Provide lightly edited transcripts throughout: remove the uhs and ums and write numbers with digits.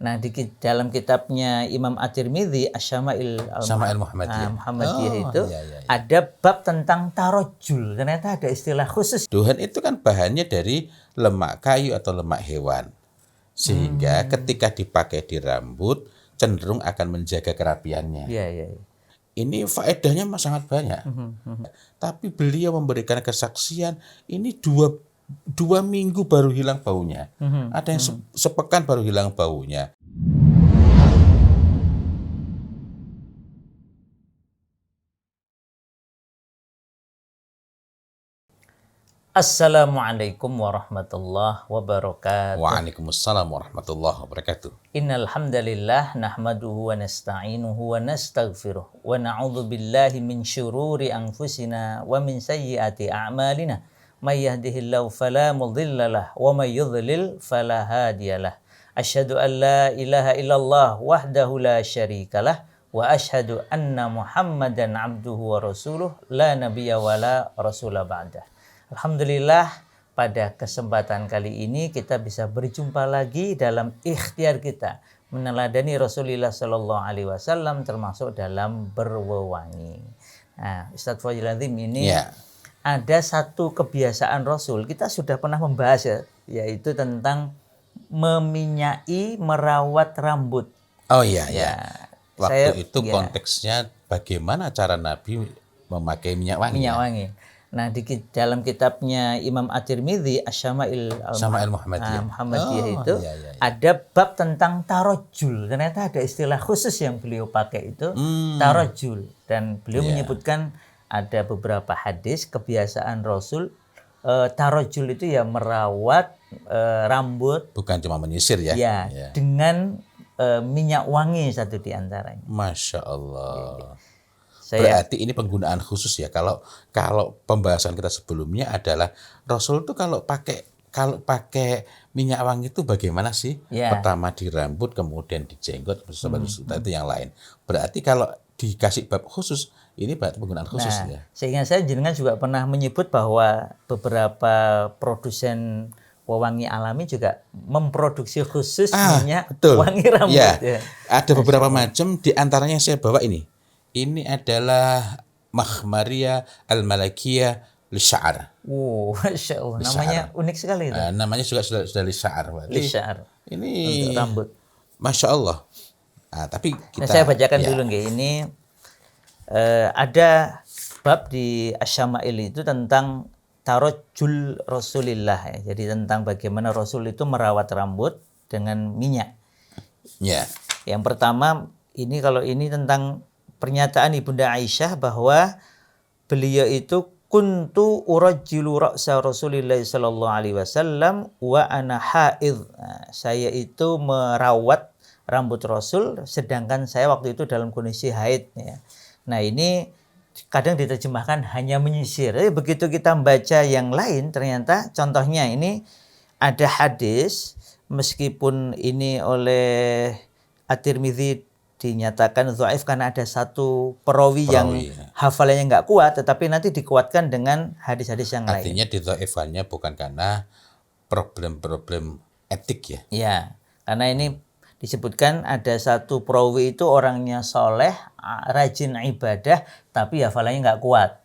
Nah, dalam kitabnya Imam At-Tirmidzi Asy-Syama'il Muhammadiyah itu ada bab tentang tarojul. Ternyata ada istilah khusus. Duhan itu kan bahannya dari lemak kayu atau lemak hewan. Sehingga ketika dipakai di rambut cenderung akan menjaga kerapiannya. Iya. Ini faedahnya sangat banyak. Tapi beliau memberikan kesaksian ini dua minggu baru hilang baunya. Ada yang sepekan baru hilang baunya. Assalamualaikum warahmatullahi wabarakatuh. Waalaikumsalam warahmatullahi wabarakatuh. Innal hamdalillah nahmaduhu wa nasta'inuhu wa nastaghfiruh wa na'udzu billahi min syururi anfusina wa min sayyiati a'malina. May yahdihillahu fala mudhillalah wa may yudhlil fala hadiyalah. Asyhadu an la ilaha illallah wahdahu la syarikalah wa asyhadu anna Muhammadan abduhu wa rasuluh la nabiyya wa la rasula ba'dah. Alhamdulillah, pada kesempatan kali ini kita bisa berjumpa lagi dalam ikhtiar kita meneladani Rasulullah Shallallahu Alaihi Wasallam, termasuk dalam berwewangi. Nah, Ustadz Fadhil Adzim, ini ada satu kebiasaan Rasul, kita sudah pernah membahas ya, yaitu tentang meminyai, merawat rambut. Oh iya. Waktu itu konteksnya bagaimana cara Nabi memakai minyak wangi. Nah, dalam kitabnya Imam At-Tirmidzi Asy-Syama'il Muhammadiyah itu ada bab tentang tarojul. Ternyata ada istilah khusus yang beliau pakai itu tarojul, dan beliau menyebutkan ada beberapa hadis kebiasaan Rasul tarojul itu ya merawat rambut, bukan cuma menyisir ya. Dengan minyak wangi satu di antaranya. Masya Allah. Berarti ini penggunaan khusus ya. Kalau pembahasan kita sebelumnya adalah Rasul itu kalau pakai minyak wangi itu bagaimana sih? Pertama di rambut, kemudian di jenggot, itu yang lain. Berarti kalau dikasih bab khusus, ini berarti penggunaan khusus ya. Sehingga saya jenengan juga pernah menyebut bahwa beberapa produsen wewangi alami juga memproduksi khusus minyak wangi rambut. Ada beberapa macam, di antaranya saya bawa ini. Ini adalah Makhmaria Al-Malakiyah Lisya'ar. Masya Allah. Namanya unik sekali itu. Namanya juga sudah Lisya'ar. Lisya'ar. Ini untuk rambut. Masya Allah. Tapi saya bacakan dulu nggih. Ini ada bab di Asy-Syama'il itu tentang tarojul Rasulillah ya. Jadi tentang bagaimana Rasul itu merawat rambut dengan minyak. Yang pertama kalau ini tentang pernyataan Ibunda Aisyah bahwa beliau itu kuntu urajjilu ra'sa Rasulillah sallallahu alaihi wasallam wa ana haid. Saya itu merawat rambut Rasul sedangkan saya waktu itu dalam kondisi haid ya. Nah, ini kadang diterjemahkan hanya menyisir. Begitu kita membaca yang lain, ternyata contohnya ini ada hadis, meskipun ini oleh At-Tirmidzi dinyatakan dhaif karena ada satu perawi yang hafalannya nggak kuat, tetapi nanti dikuatkan dengan hadis-hadis yang lain. Artinya didhaifannya bukan karena problem-problem etik ya? Ya, karena ini disebutkan ada satu perawi itu orangnya soleh, rajin ibadah, tapi hafalannya nggak kuat.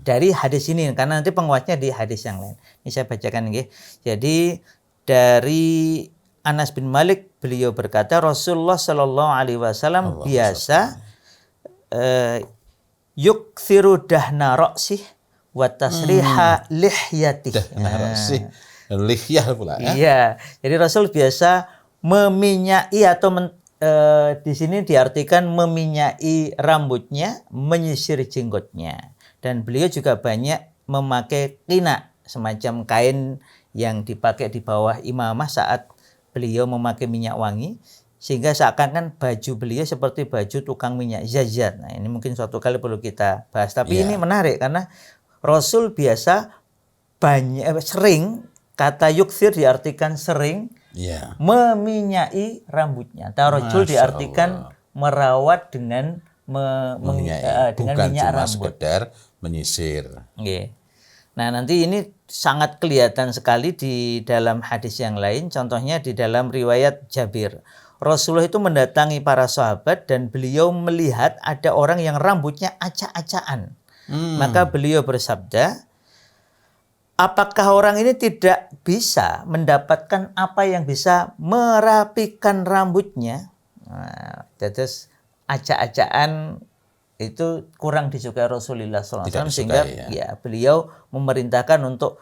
Dari hadis ini, karena nanti penguatnya di hadis yang lain. Ini saya bacakan nggih. Jadi dari Anas bin Malik, beliau berkata Rasulullah Shallallahu Alaihi Wasallam biasa yukthiru dahna ra'sih wa tasriha lihyatih. Lihyah pula ya. Iya, jadi Rasul biasa meminyai atau di sini diartikan meminyai rambutnya, menyisir jenggotnya, dan beliau juga banyak memakai qina, semacam kain yang dipakai di bawah imamah saat beliau memakai minyak wangi, sehingga seakan-akan baju beliau seperti baju tukang minyak zat. Nah, ini mungkin suatu kali perlu kita bahas. Tapi ini menarik karena Rasul biasa sering, kata yukthir diartikan sering, meminyai rambutnya. Tarojul diartikan merawat dengan bukan minyak cuma rambut. sekedar menyisir. Nah, nanti ini sangat kelihatan sekali di dalam hadis yang lain. Contohnya di dalam riwayat Jabir. Rasulullah itu mendatangi para sahabat dan beliau melihat ada orang yang rambutnya acak-acakan. Maka beliau bersabda, apakah orang ini tidak bisa mendapatkan apa yang bisa merapikan rambutnya? Nah, terus acak-acakan itu kurang disukai Rasulullah SAW, sehingga ya beliau memerintahkan untuk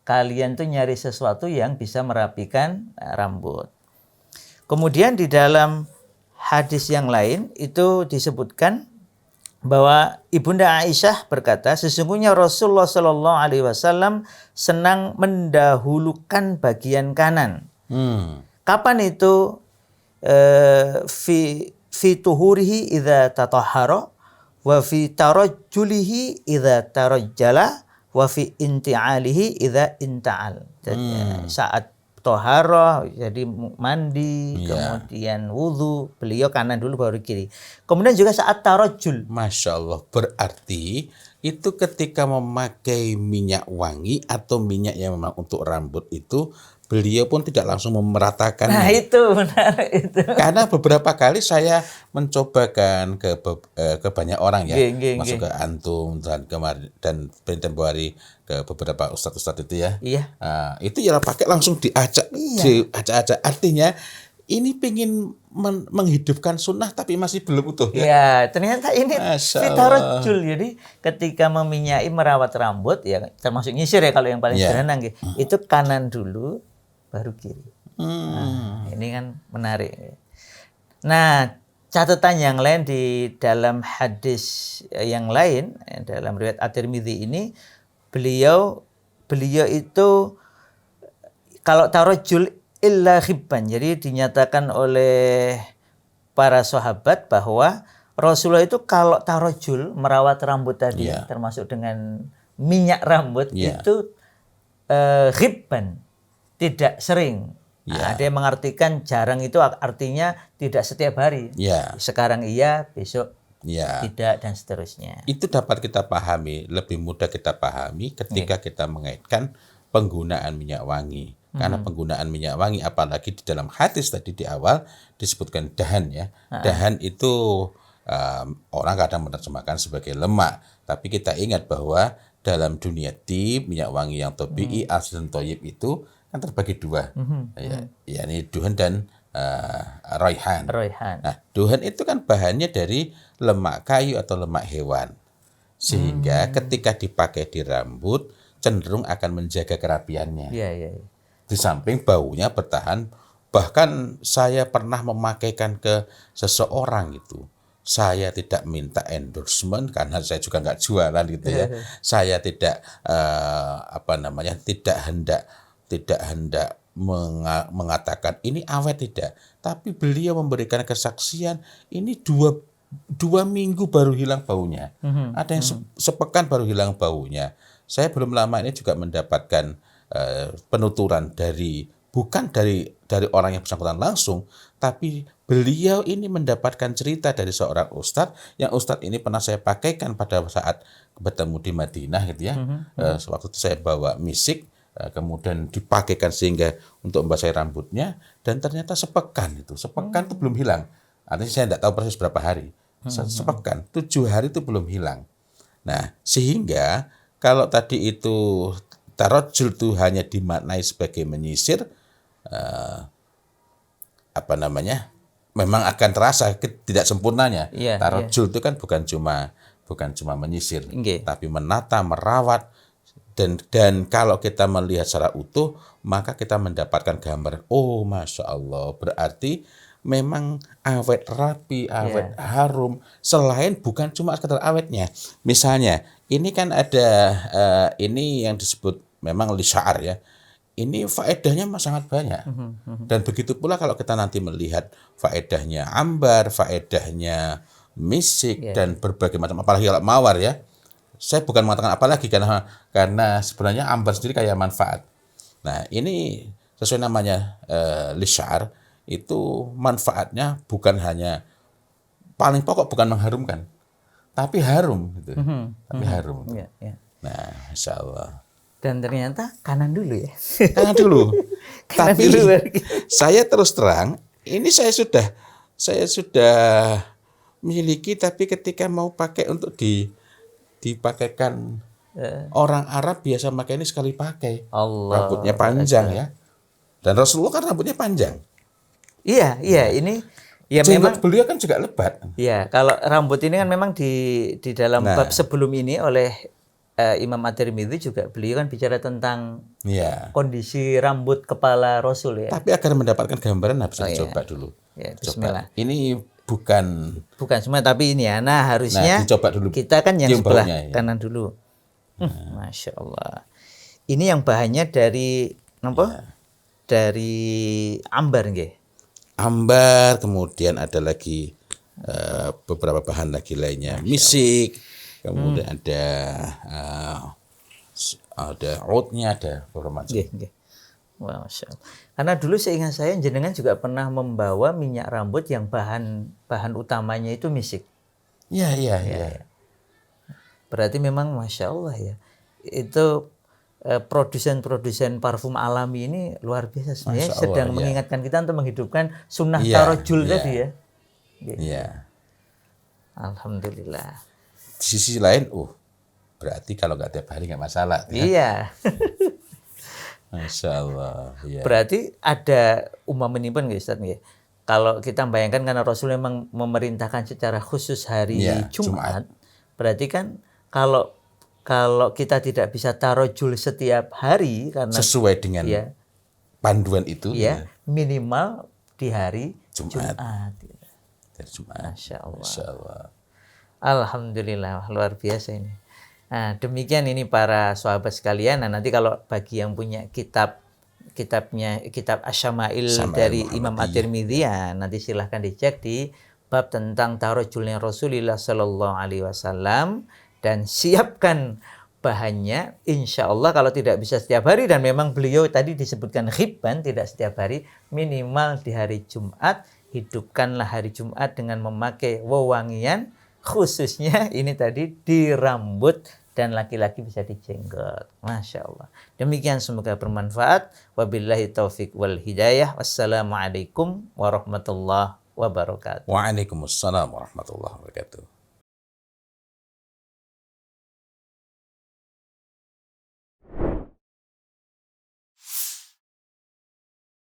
kalian tuh nyari sesuatu yang bisa merapikan rambut. Kemudian di dalam hadis yang lain itu disebutkan bahwa Ibunda Aisyah berkata, sesungguhnya Rasulullah SAW senang mendahulukan bagian kanan. Kapan itu? Fi tuhurihi idza tatahhara wa fi tarajjulihi idza tarajjala wa fi inti'alihi idza inta'al. Saat toharoh, jadi mandi, kemudian wudhu, beliau kanan dulu baru kiri. Kemudian juga saat tarajjul. Masya Allah, berarti itu ketika memakai minyak wangi atau minyak yang memang untuk rambut itu, beliau pun tidak langsung memeratakan. Nah itu benar itu. Karena beberapa kali saya mencobakan ke banyak orang ya, masuk ke antum dan kemarin dan tempo hari ke beberapa ustadz itu ya. Iya. Itu ya pakai langsung diacak, diacak-acak. Artinya ini pengen menghidupkan sunnah tapi masih belum utuh ya. Ya, ternyata ini fitarajul. Jadi ketika meminyai merawat rambut ya, termasuk nyisir ya kalau yang paling sederhana itu kanan dulu baru kiri. Nah, ini kan menarik. Nah, catatan yang lain di dalam hadis yang lain, dalam riwayat At-Tirmidzi ini, beliau itu kalau tarajul illa khibban. Jadi dinyatakan oleh para sahabat bahwa Rasulullah itu kalau tarajul merawat rambut tadi, termasuk dengan minyak rambut itu khibban. Tidak sering. Ada yang mengartikan jarang itu artinya tidak setiap hari. Sekarang iya, besok tidak, dan seterusnya. Itu dapat kita pahami, lebih mudah kita pahami ketika kita mengaitkan penggunaan minyak wangi. Karena penggunaan minyak wangi, apalagi di dalam hadis tadi di awal disebutkan dahan ya. Dahan itu orang kadang menerjemahkan sebagai lemak. Tapi kita ingat bahwa dalam dunia tib, minyak wangi yang tabi'i, asli dan thayyib itu kan terbagi dua, yakni duhan dan raihan. Nah, duhan itu kan bahannya dari lemak kayu atau lemak hewan, sehingga ketika dipakai di rambut cenderung akan menjaga kerapiannya. Di samping baunya bertahan, bahkan saya pernah memakaikan ke seseorang itu. Saya tidak minta endorsement karena saya juga nggak jualan gitu ya. Saya tidak tidak hendak mengatakan ini awet, tidak, tapi beliau memberikan kesaksian ini dua minggu baru hilang baunya, ada yang sepekan baru hilang baunya. Saya belum lama ini juga mendapatkan penuturan bukan dari orang yang bersangkutan langsung, tapi beliau ini mendapatkan cerita dari seorang ustadz, yang ustadz ini pernah saya pakaikan pada saat bertemu di Madinah gitu ya. Waktu itu saya bawa misik, kemudian dipakaikan sehingga untuk membasahi rambutnya, dan ternyata sepekan itu belum hilang. Artinya saya tidak tahu persis berapa hari. Sepekan, 7 hari itu belum hilang. Nah, sehingga kalau tadi itu tarajul itu hanya dimaknai sebagai menyisir, memang akan terasa tidak sempurnanya. Tarajul itu kan bukan cuma menyisir, tapi menata, merawat. Dan kalau kita melihat secara utuh, maka kita mendapatkan gambar, oh Masya Allah, berarti memang awet rapi, awet harum, selain bukan cuma sekedar awetnya. Misalnya, ini kan ada, ini yang disebut memang lisya'ar ya, ini faedahnya sangat banyak. Dan begitu pula kalau kita nanti melihat faedahnya ambar, faedahnya misik, dan berbagai macam, apalagi kalau mawar ya. Saya bukan mengatakan apalagi karena sebenarnya ambar sendiri kayak manfaat. Nah, ini sesuai namanya lisya'ar, itu manfaatnya bukan hanya paling pokok, bukan mengharumkan, tapi harum gitu. Tapi harum. Nah, Masya Allah. Dan ternyata kanan dulu ya. Kanan dulu. Tapi saya terus terang, ini saya sudah miliki, tapi ketika mau pakai untuk dipakaikan orang Arab biasa pakai ini sekali pakai. Allah. Rambutnya panjang ya. Dan Rasulullah kan rambutnya panjang. Iya, ini ya Jenggot memang beliau kan juga lebat. ya, kalau rambut ini kan memang di dalam bab sebelum ini oleh Imam At-Tirmidzi juga beliau kan bicara tentang kondisi rambut kepala Rasul ya. Tapi agar mendapatkan gambaran harus dicoba dulu. Ya, bismillah. Coba. Ini bukan semua, tapi ini ya. Nah, harusnya dicoba dulu. Kita kan yang sebelah kanan ya. dulu. Masya Allah. Ini yang bahannya dari apa? Dari ambar nggih. Ambar, kemudian ada lagi beberapa bahan lagi lainnya, misik, kemudian ada oatnya, ada beberapa macam. Wah, Masya Allah. Karena dulu seingat saya jenengan juga pernah membawa minyak rambut yang bahan utamanya itu misik. Iya. Berarti memang Masya Allah ya. Itu produsen parfum alami ini luar biasa sebenarnya, sedang mengingatkan kita untuk menghidupkan sunnah tarojul tadi ya. Iya. Alhamdulillah. Di sisi lain, berarti kalau nggak tiap hari nggak masalah. Iya. Masya Allah. Ya. Berarti ada ini pun Ustaz nggih. Kalau kita bayangkan karena Rasul memang memerintahkan secara khusus hari Jumat, berarti kan kalau kita tidak bisa tarojul setiap hari karena sesuai dengan panduan itu, minimal di hari Jumat. Dari Jumat. Masya Allah. Alhamdulillah, luar biasa ini. Nah, demikian ini para sahabat sekalian. Nah, nanti kalau bagi yang punya kitab Asy-Syama'il dari Imam At-Tirmidzi, nanti silahkan dicek di bab tentang tarojulnya Rasulullah Sallallahu Alaihi Wasallam, dan siapkan bahannya. Insya Allah kalau tidak bisa setiap hari, dan memang beliau tadi disebutkan khibban tidak setiap hari, minimal di hari Jumat. Hidupkanlah hari Jumat dengan memakai wewangian, khususnya ini tadi di rambut, dan laki-laki bisa dijenggot. Masya Allah. Demikian, semoga bermanfaat. Wabillahi taufik wal hidayah. Wassalamualaikum warahmatullahi wabarakatuh. Waalaikumsalam warahmatullahi wabarakatuh.